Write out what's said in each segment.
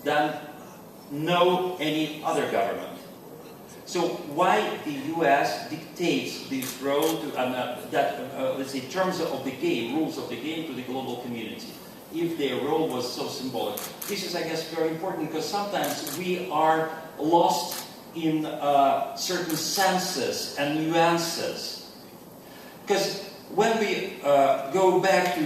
than no any other government. So why the U.S. dictates this role to, let's say, terms of the game, rules of the game to the global community, if their role was so symbolic? This is, I guess, very important because sometimes we are lost in certain senses and nuances. Because when we go back to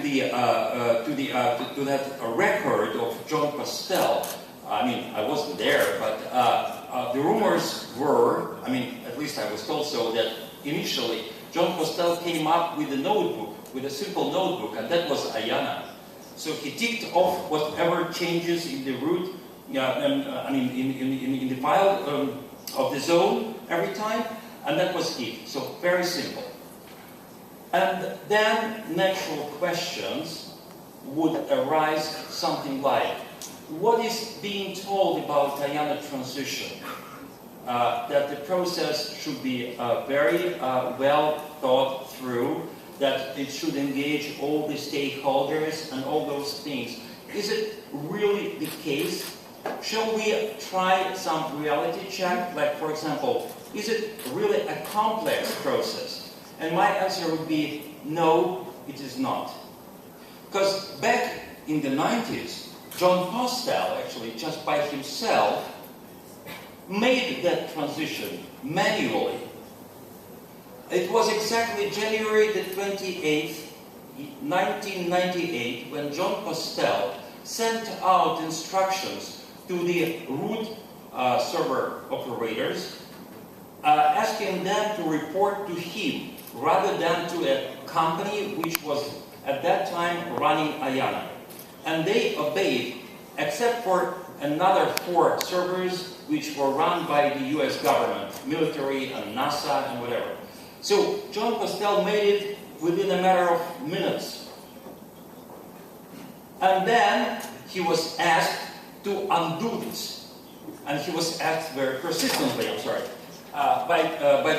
that record of John Postel, I mean, I wasn't there, but the rumors were, I mean, at least I was told so, that initially John Postel came up with a notebook, with a simple notebook, and that was IANA. So he ticked off whatever changes in the root, I mean, in the file of the zone every time, and that was it. So very simple. And then natural questions would arise something like, what is being told about IANA transition? That the process should be very well thought through, that it should engage all the stakeholders and all those things. Is it really the case? Shall we try some reality check? Like, for example, is it really a complex process? And my answer would be, no, it is not. Because back in the 90s, John Postel, actually, just by himself, made that transition manually. It was exactly January the 28th, 1998, when John Postel sent out instructions to the root server operators, asking them to report to him, rather than to a company which was at that time running IANA. And they obeyed, except for another 4 servers which were run by the US government, military and NASA and whatever. So John Postel made it within a matter of minutes. And then he was asked to undo this. And he was asked very persistently, by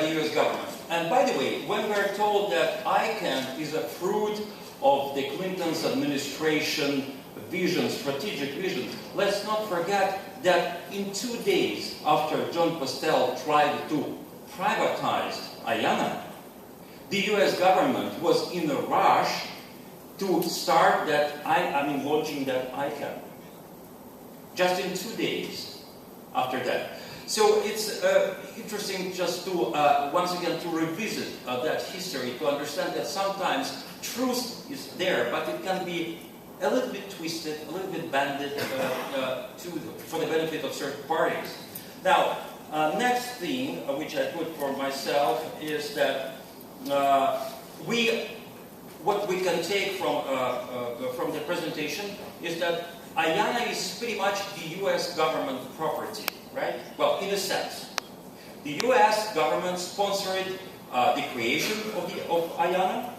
the US government. And by the way, when we're told that ICANN is a fruit of the Clinton's administration vision, strategic vision, let's not forget that in 2 days after John Postel tried to privatize IANA, the US government was in a rush to start that, launching that ICANN. Just in 2 days after that. So it's interesting just to, once again, to revisit that history, to understand that sometimes truth is there, but it can be a little bit twisted, a little bit bended for the benefit of certain parties. Now, next thing which I put for myself is that what we can take from the presentation is that IANA is pretty much the US government property, right? Well, in a sense. The US government sponsored the creation of IANA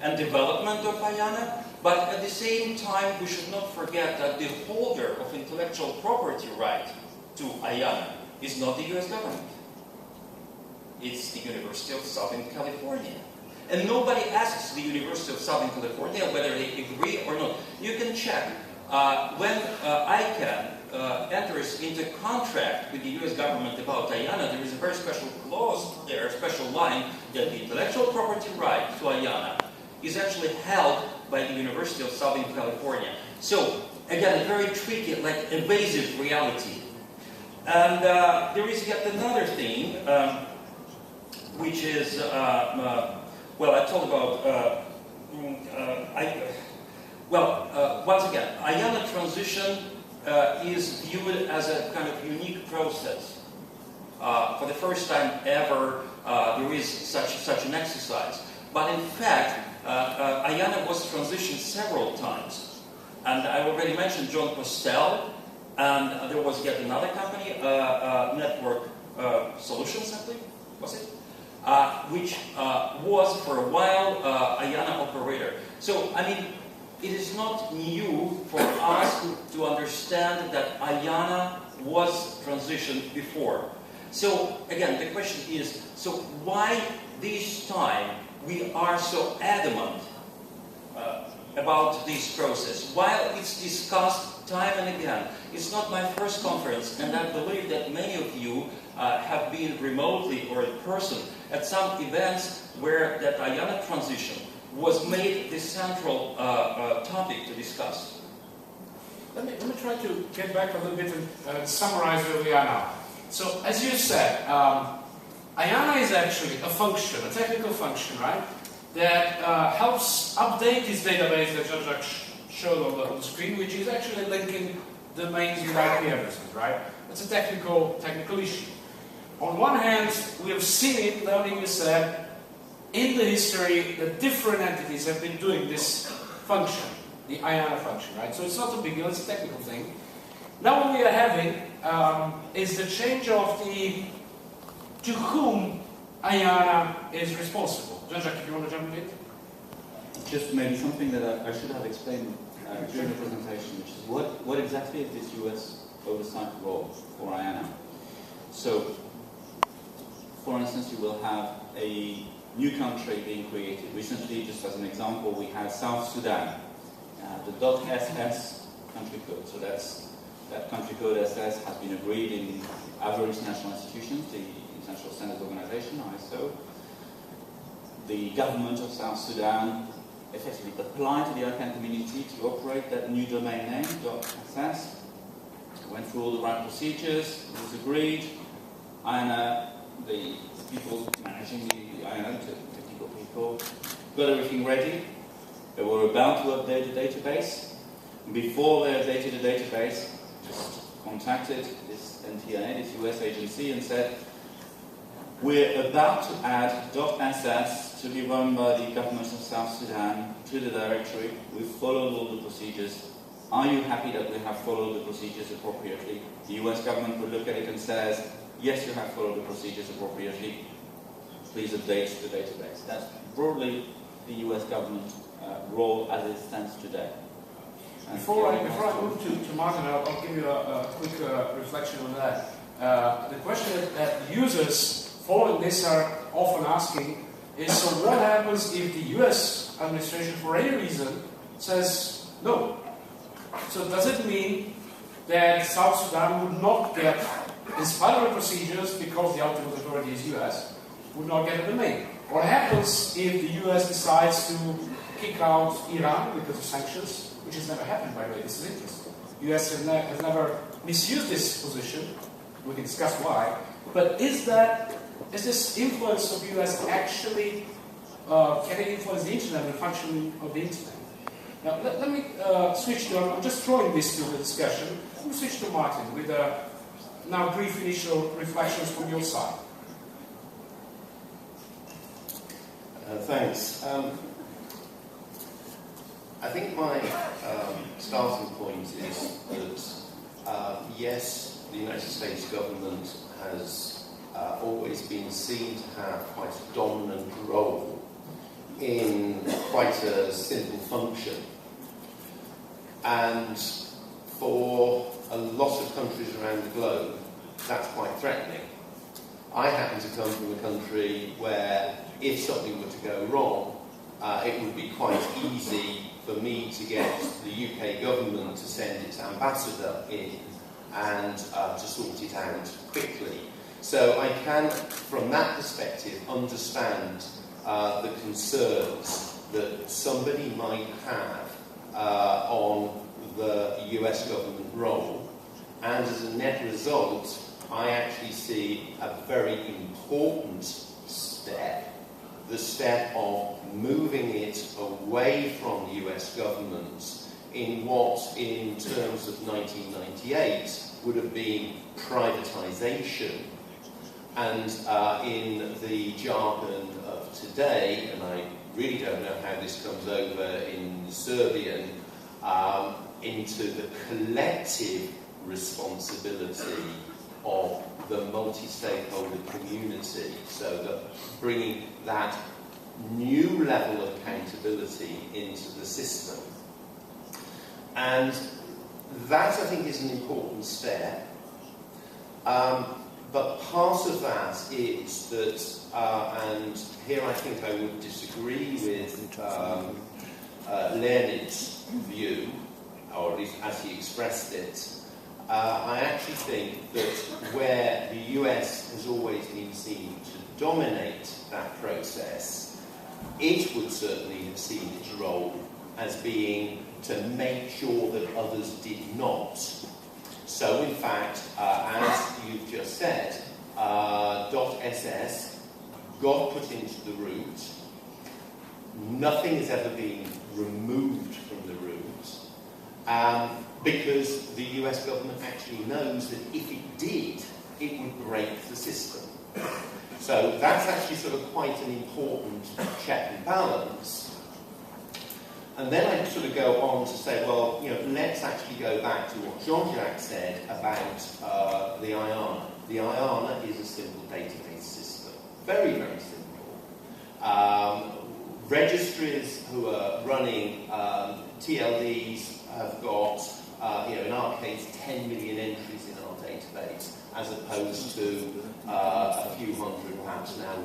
and development of IANA, but at the same time, we should not forget that the holder of intellectual property right to IANA is not the US government. It's the University of Southern California. And nobody asks the University of Southern California whether they agree or not. You can check. When ICANN enters into contract with the US government about IANA, there is a very special clause there, a special line, that the intellectual property right to IANA is actually held by the University of Southern California. So, again, a very tricky, like evasive reality. And there is yet another thing, which is, well, I told about, once again, IANA transition is viewed as a kind of unique process. For the first time ever, there is such an exercise. But in fact, IANA was transitioned several times. And I already mentioned John Postel, and there was yet another company, Network Solutions, I think, was it? Which was for a while IANA operator. So, I mean, it is not new for us to understand that IANA was transitioned before. So, again, the question is, so why this time we are so adamant about this process? While it's discussed time and again. It's not my first conference, and I believe that many of you have been remotely or in person at some events where that IANA transition was made the central topic to discuss. Let me try to get back a little bit and summarize where we are now. So, as you said, IANA is actually a function, a technical function, right, that helps update this database that Jean-Jacques showed on the screen, which is actually linking domains with IP addresses, right? It's a technical issue. On one hand, we have seen it, learning, you said, in the history that different entities have been doing this function, the IANA function, right? So it's not a big deal, it's a technical thing. Now what we are having is the change of the to whom IANA is responsible. Jean-Jacques, if you want to jump in? Just maybe something that I should have explained during the presentation, which is what exactly is this US oversight role for IANA? So, for instance, you will have a new country being created. Recently, just as an example, we had South Sudan. The .ss country code, so that country code SS has been agreed in other international institutions, the International Standards Organization, ISO. The government of South Sudan effectively applied to the ICANN community to operate that new domain name, .ss. Went through all the right procedures, it was agreed. IANA, the people managing the IANA, the technical people, got everything ready. They were about to update the database. Before they updated the database, just contacted this NTA, this US agency, and said, we're about to add .ss to be run by the government of South Sudan to the directory. We've followed all the procedures. Are you happy that we have followed the procedures appropriately? The US government would look at it and says, yes, you have followed the procedures appropriately. Please update the database. That's broadly the US government role as it stands today. Before I move to Martin, I'll give you a quick reflection on that. The question that users following this are often asking is, so what happens if the US administration, for any reason, says no? So does it mean that South Sudan would not get, in spite of the procedures, because the ultimate authority is US, would not get a domain? What happens if the US decides to kick out Iran because of sanctions, which has never happened, by the way? This is interesting. The US has never misused this position. We can discuss why. But is this influence of the US actually, can it influence the internet and the function of the internet? Now, let me switch to, I'm just throwing this to the discussion. Let me switch to Martin with now brief initial reflections from your side. Thanks. I think my starting point is that, yes, the United States government has always been seen to have quite a dominant role in quite a simple function. And for a lot of countries around the globe, that's quite threatening. I happen to come from a country where if something were to go wrong, it would be quite easy for me to get the UK government to send its ambassador in and to sort it out quickly. So I can, from that perspective, understand the concerns that somebody might have on the US government role. And as a net result, I actually see a very important step, the step of moving it away from the US government in what, in terms of 1998, would have been privatisation. And in the jargon of today, and I really don't know how this comes over in Serbian, into the collective responsibility of the multi-stakeholder community, so that bringing that new level of accountability into the system. And that, I think, is an important step. But part of that is that, and here I think I would disagree with Leonid's view, or at least as he expressed it, I actually think that where the US has always been seen to dominate that process, it would certainly have seen its role as being to make sure that others did not. So in fact, as you've just said, .ss got put into the route. Nothing has ever been removed from the route because the US government actually knows that if it did, it would break the system. So that's actually sort of quite an important check and balance. And then I sort of go on to say, well, you know, let's actually go back to what Jean-Jacques said about the IANA. The IANA is a simple database system. Very, very simple. Registries who are running TLDs have got, you know, in our case, 10 million entries in our database, as opposed to a few hundred, perhaps now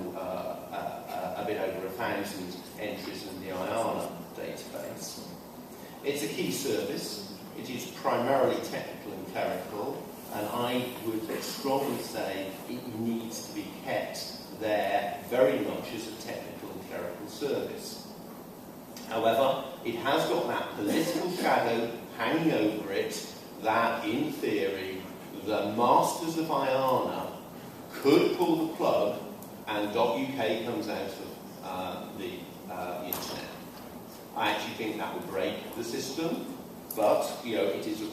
a bit over 1,000 entries in the IANA database. It's a key service. It is primarily technical and clerical, and I would strongly say it needs to be kept there very much as a technical and clerical service. However, it has got that political shadow hanging over it that, in theory, the masters of IANA could pull the plug and .uk comes out of the internet. I actually think that would break the system, but you know, it is a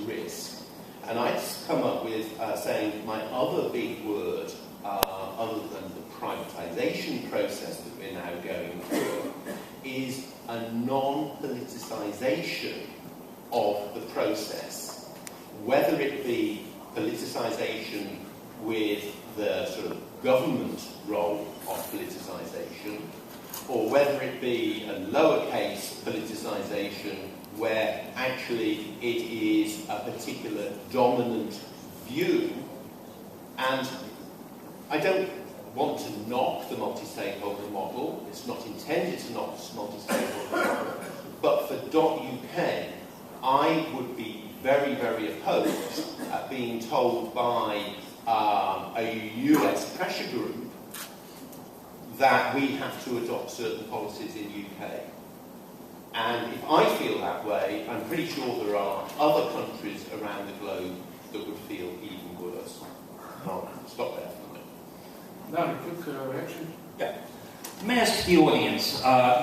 risk. And I'd come up with saying my other big word, other than the privatisation process that we're now going through, is a non-politicisation of the process, whether it be politicisation with the sort of government role of politicisation, or whether it be a lowercase politicisation where actually it is a particular dominant view. And I don't want to knock the multi-stakeholder model. It's not intended to knock the multi-stakeholder model. But for .uk, I would be very, very opposed at being told by a US pressure group that we have to adopt certain policies in UK. And if I feel that way, I'm pretty sure there are other countries around the globe that would feel even worse. I'll stop there for a minute. Now, a quick reaction. Yeah. May I ask the audience,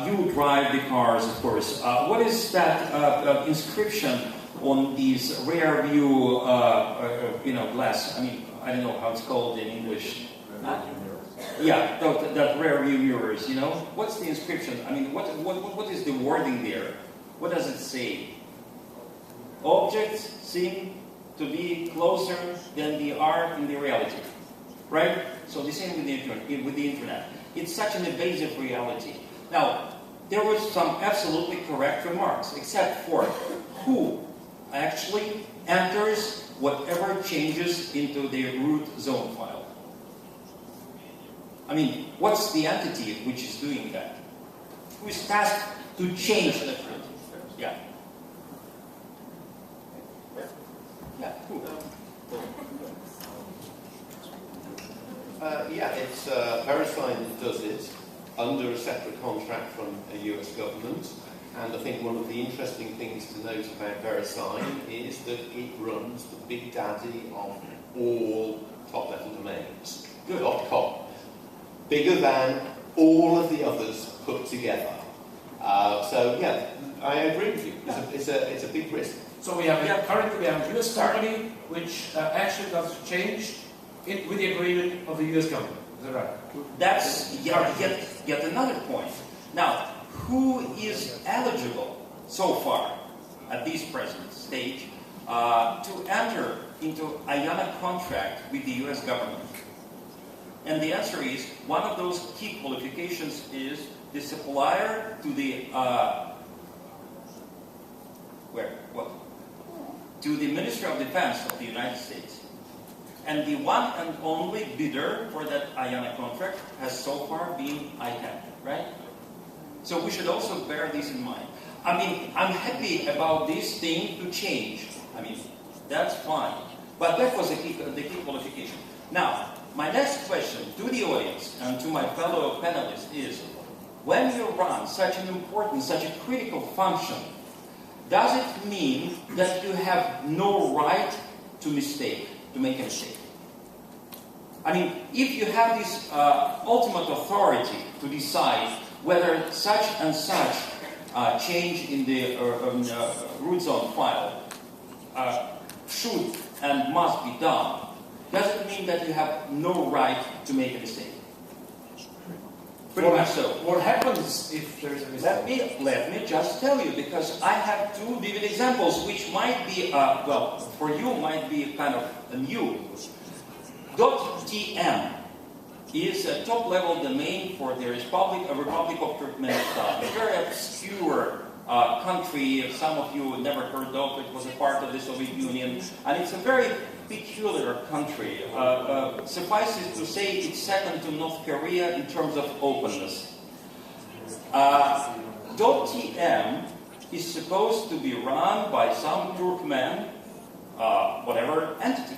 you drive the cars, of course. What is that inscription on these rear view, glass? I mean, I don't know how it's called in English. Yeah, that rear view mirrors, you know? What's the inscription? I mean, what is the wording there? What does it say? Objects seem to be closer than they are in the reality, right? So the same with the internet. It's such an evasive reality. Now, there were some absolutely correct remarks, except for who actually enters whatever changes into the root zone file. I mean, what's the entity which is doing that? Who is tasked to change that? Yeah. Yeah. Who? It's VeriSign that does it under a separate contract from a US government. And I think one of the interesting things to note about VeriSign is that it runs the big daddy of all top-level domains. .com. Bigger than all of the others put together. So yeah, I agree with you. It's a big risk. So we have currently we have a US company which actually does change it with the agreement of the US government. Is that right? That's yet another point. Now, who is eligible so far at this present stage to enter into IANA contract with the US government? And the answer is, one of those key qualifications is the supplier to the, to the Ministry of Defense of the United States. And the one and only bidder for that IANA contract has so far been ICANN, right? So we should also bear this in mind. I mean, I'm happy about this thing to change. I mean, that's fine. But that was the key qualification. Now, my next question to the audience and to my fellow panelists is, when you run such an important, such a critical function, does it mean that you have no right to make a mistake? I mean, if you have this ultimate authority to decide whether such and such change in the root zone file should and must be done, does it mean that you have no right to make a mistake? Pretty much so. What happens if there is a mistake? Let me just tell you, because I have two vivid examples, which might be, well, for you might be kind of new. .tm is a top-level domain for the Republic of Turkmenistan, a very obscure country. Some of you never heard of it. Was a part of the Soviet Union, and it's a very peculiar country. Suffice it to say, it's second to North Korea in terms of openness. .tm is supposed to be run by some Turkmen, whatever entity.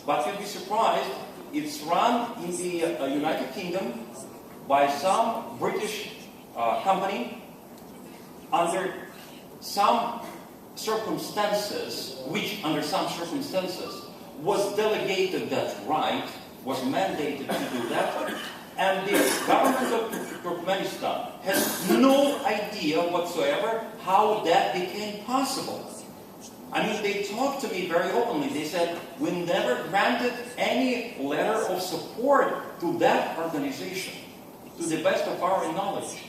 But you'll be surprised, it's run in the United Kingdom by some British company under some circumstances, which under some circumstances was delegated that right, was mandated to do that, and the government of Turkmenistan has no idea whatsoever how that became possible. I mean, they talked to me very openly. They said, we never granted any letter of support to that organization, to the best of our knowledge.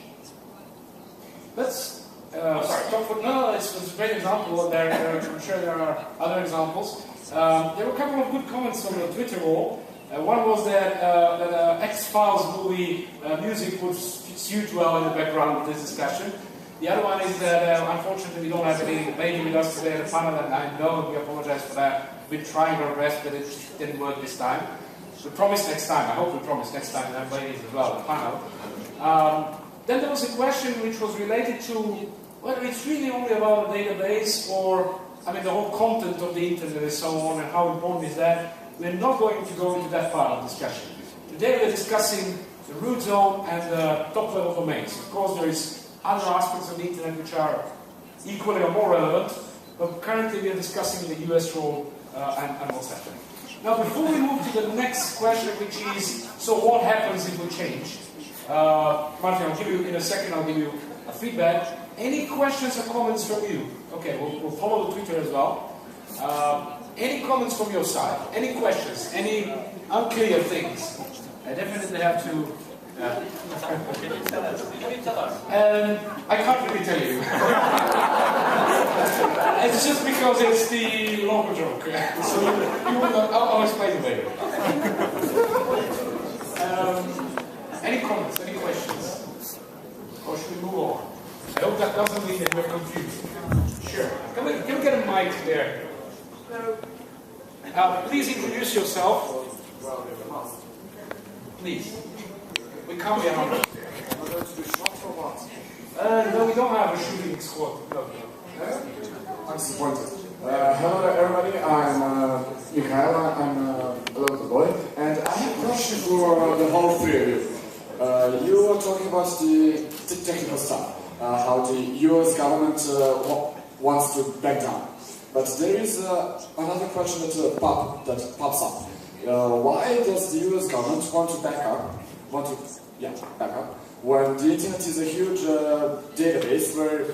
Let's talk for, no, it's a great example. I'm sure there are other examples. There were a couple of good comments on the Twitter wall. One was that X-Files movie music would suit well in the background of this discussion. The other one is that, unfortunately, we don't have any lady with us today at the panel, and I know we apologize for that. We've been trying our best, but it didn't work this time. We promise next time. I hope we promise next time to have ladies as well at the panel. Then there was a question which was related to whether it's really only about a database or, I mean, the whole content of the internet and so on, and how important is that. We're not going to go into that part of the discussion. Today we're discussing the root zone and the top-level domains. Of course, there is other aspects of the internet which are equally or more relevant, but currently we are discussing the US role and what's happening. Now, before we move to the next question, which is, so what happens if we change? Martin, I'll give you, in a second, I'll give you a feedback. Any questions or comments from you? Okay, we'll follow the Twitter as well. Any comments from your side? Any questions? Any unclear things? I definitely have to... Can you tell us? I can't really tell you. It's just because it's the local joke. So you will not, I'll explain it later. Any comments? Any questions? Or should we move on? I hope that doesn't mean that we're confused. Sure. Can we get a mic there? Please introduce yourself. Please. We can't be on. No, we don't have a shooting squad. No. I'm disappointed. Hello everybody, I'm Mikhail, I'm a local boy, and I have a question for the whole three of you. You were talking about the technical stuff, how the US government wants to back down. But there is another question that pops up. Why does the US government want to back up when the internet is a huge database where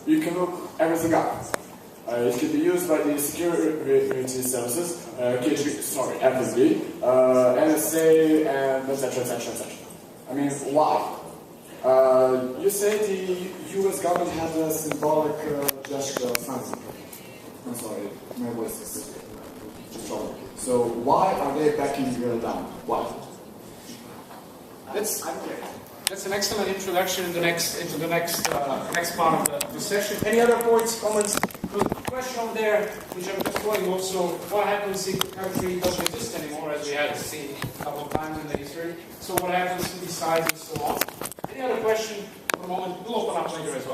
you can look everything up? It can be used by the security services, FSB, NSA, and etc., etc., etc. I mean, why? You say the US government had a symbolic gesture funding. I'm sorry, my voice is strong. So why are they backing down? Why? That's an excellent introduction into the next part of the session. Any other points, comments? The question on there, which I'm just going also, what happens if the country doesn't exist anymore, as we had seen a couple of times in the history? So what happens to the size and so on? Any other question for the moment? We'll open up later as well.